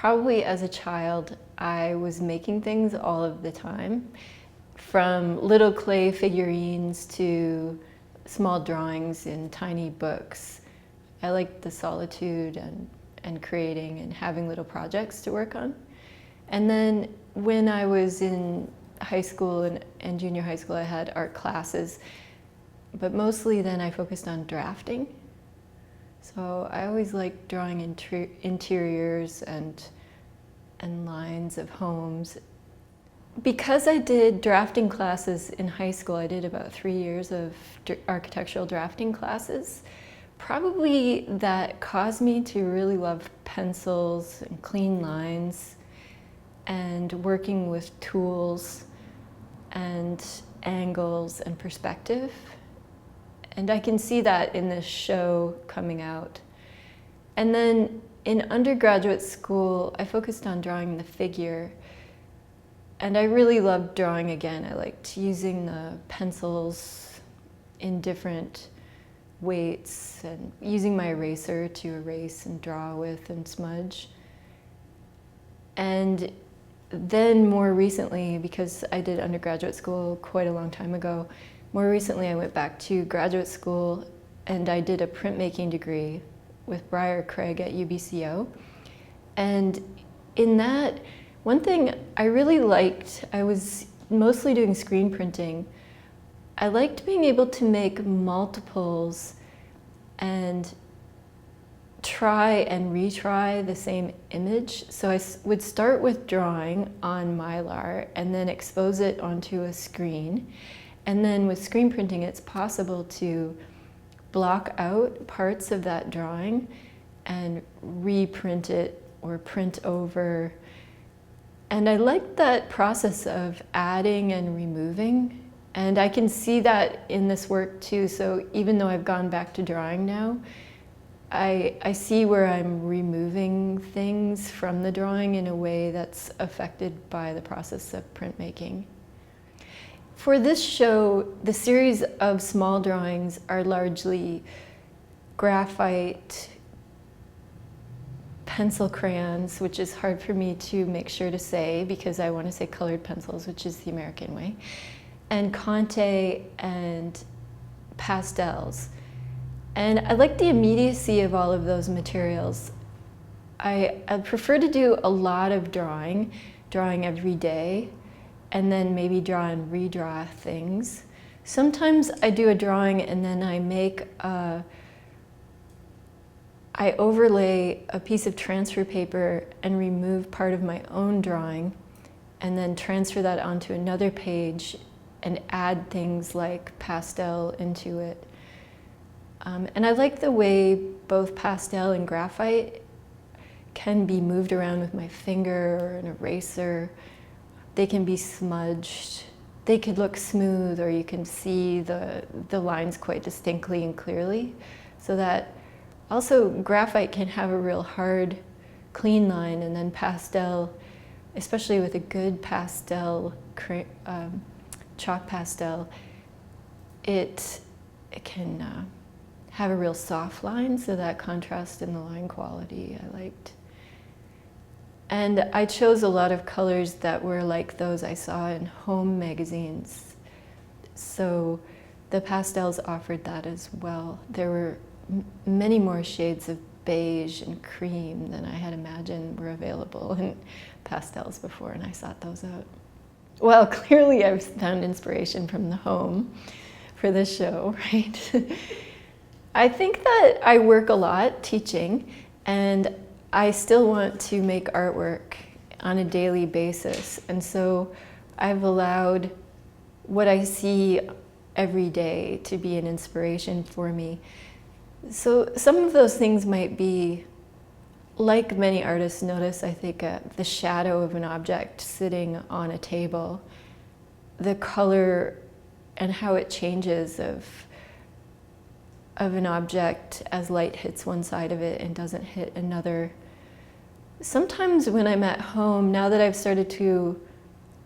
Probably as a child, I was making things all of the time, from little clay figurines to small drawings in tiny books. I liked the solitude and creating and having little projects to work on. And then when I was in high school and junior high school, I had art classes, but mostly then I focused on drafting. So I always liked drawing interiors and lines of homes. Because I did drafting classes in high school, I did about 3 years of architectural drafting classes. Probably that caused me to really love pencils and clean lines and working with tools and angles and perspective. And I can see that in this show coming out. And then in undergraduate school, I focused on drawing the figure. And I really loved drawing again. I liked using the pencils in different weights and using my eraser to erase and draw with and smudge. And then more recently, because I did undergraduate school quite a long time ago, more recently I went back to graduate school and I did a printmaking degree with Briar Craig at UBCO. And in that, one thing I really liked, I was mostly doing screen printing. I liked being able to make multiples and try and retry the same image. So I would start with drawing on Mylar and then expose it onto a screen. And then with screen printing, it's possible to block out parts of that drawing and reprint it or print over. And I liked that process of adding and removing. And I can see that in this work too. So even though I've gone back to drawing now, I see where I'm removing things from the drawing in a way that's affected by the process of printmaking. For this show, the series of small drawings are largely graphite, pencil crayons, which is hard for me to make sure to say because I want to say colored pencils, which is the American way, and Conte and pastels. And I like the immediacy of all of those materials. I prefer to do a lot of drawing every day, and then maybe draw and redraw things. Sometimes I do a drawing and then I overlay a piece of transfer paper and remove part of my own drawing and then transfer that onto another page and add things like pastel into it. And I like the way both pastel and graphite can be moved around with my finger or an eraser. They can be smudged. They could look smooth, or you can see the lines quite distinctly and clearly. So that also graphite can have a real hard, clean line, and then pastel, especially with a good pastel, chalk pastel, it can have a real soft line, so that contrast in the line quality I liked. And I chose a lot of colors that were like those I saw in home magazines. So the pastels offered that as well. There were many more shades of beige and cream than I had imagined were available in pastels before, and I sought those out. Well, clearly I've found inspiration from the home for this show, right? I think that I work a lot teaching, and I still want to make artwork on a daily basis. And so I've allowed what I see every day to be an inspiration for me. So some of those things might be, like many artists notice, I think, the shadow of an object sitting on a table, the color and how it changes of an object as light hits one side of it and doesn't hit another. Sometimes when I'm at home, now that I've started to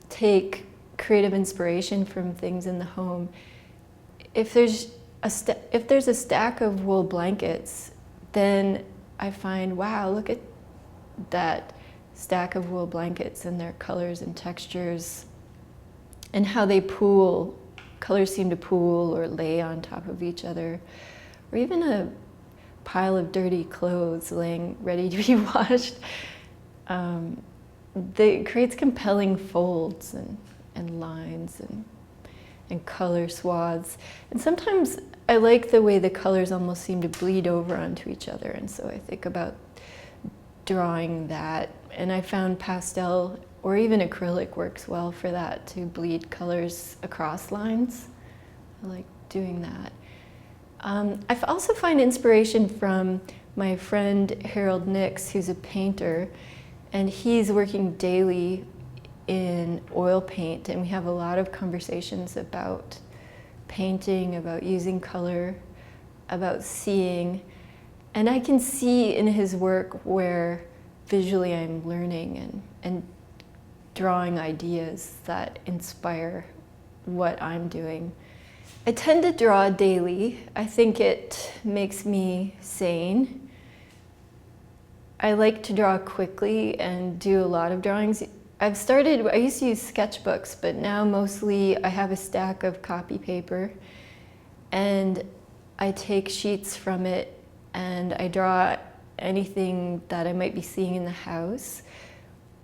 take creative inspiration from things in the home, if there's a stack of wool blankets, then I find, wow, look at that stack of wool blankets and their colors and textures and how they pool. Colors seem to pool or lay on top of each other, or even a pile of dirty clothes laying ready to be washed. It creates compelling folds and lines and color swaths. And sometimes I like the way the colors almost seem to bleed over onto each other, and so I think about drawing that. And I found pastel or even acrylic works well for that, to bleed colors across lines. I like doing that. I also find inspiration from my friend Harold Nix, who's a painter, and he's working daily in oil paint, and we have a lot of conversations about painting, about using color, about seeing. And I can see in his work where visually I'm learning and drawing ideas that inspire what I'm doing. I tend to draw daily. I think it makes me sane. I like to draw quickly and do a lot of drawings. I used to use sketchbooks, but now mostly I have a stack of copy paper and I take sheets from it and I draw anything that I might be seeing in the house.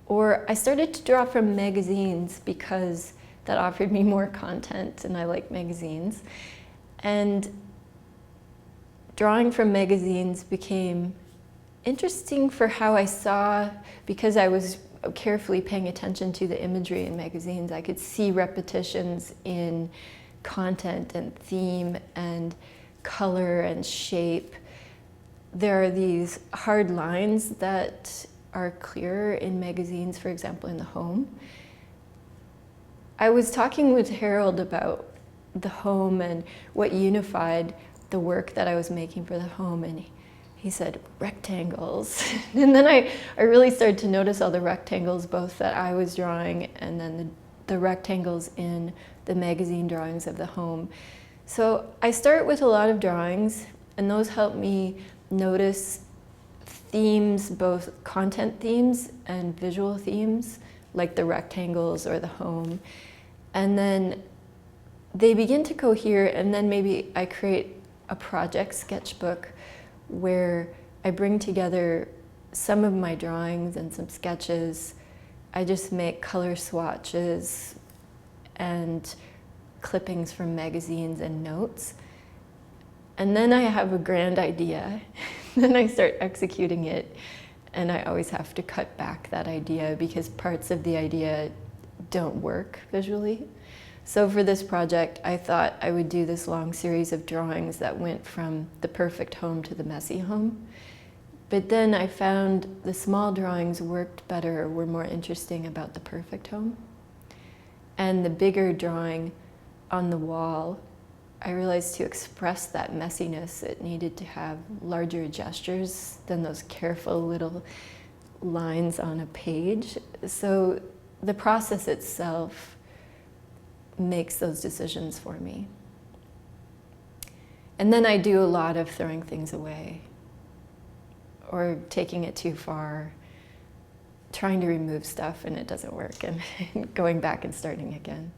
Or I started to draw from magazines because that offered me more content and I like magazines. And drawing from magazines became interesting for how I saw, because I was carefully paying attention to the imagery in magazines, I could see repetitions in content and theme and color and shape. There are these hard lines that are clearer in magazines, for example, in the home. I was talking with Harold about the home and what unified the work that I was making for the home, and he said, rectangles. And then I really started to notice all the rectangles, both that I was drawing and then the rectangles in the magazine drawings of the home. So I start with a lot of drawings, and those help me notice themes, both content themes and visual themes, like the rectangles or the home. And then they begin to cohere, and then maybe I create a project sketchbook where I bring together some of my drawings and some sketches. I just make color swatches and clippings from magazines and notes. And then I have a grand idea. Then I start executing it, and I always have to cut back that idea because parts of the idea don't work visually. So for this project, I thought I would do this long series of drawings that went from the perfect home to the messy home. But then I found the small drawings worked better, were more interesting about the perfect home. And the bigger drawing on the wall, I realized to express that messiness, it needed to have larger gestures than those careful little lines on a page. So the process itself makes those decisions for me. And then I do a lot of throwing things away or taking it too far, trying to remove stuff and it doesn't work, and going back and starting again.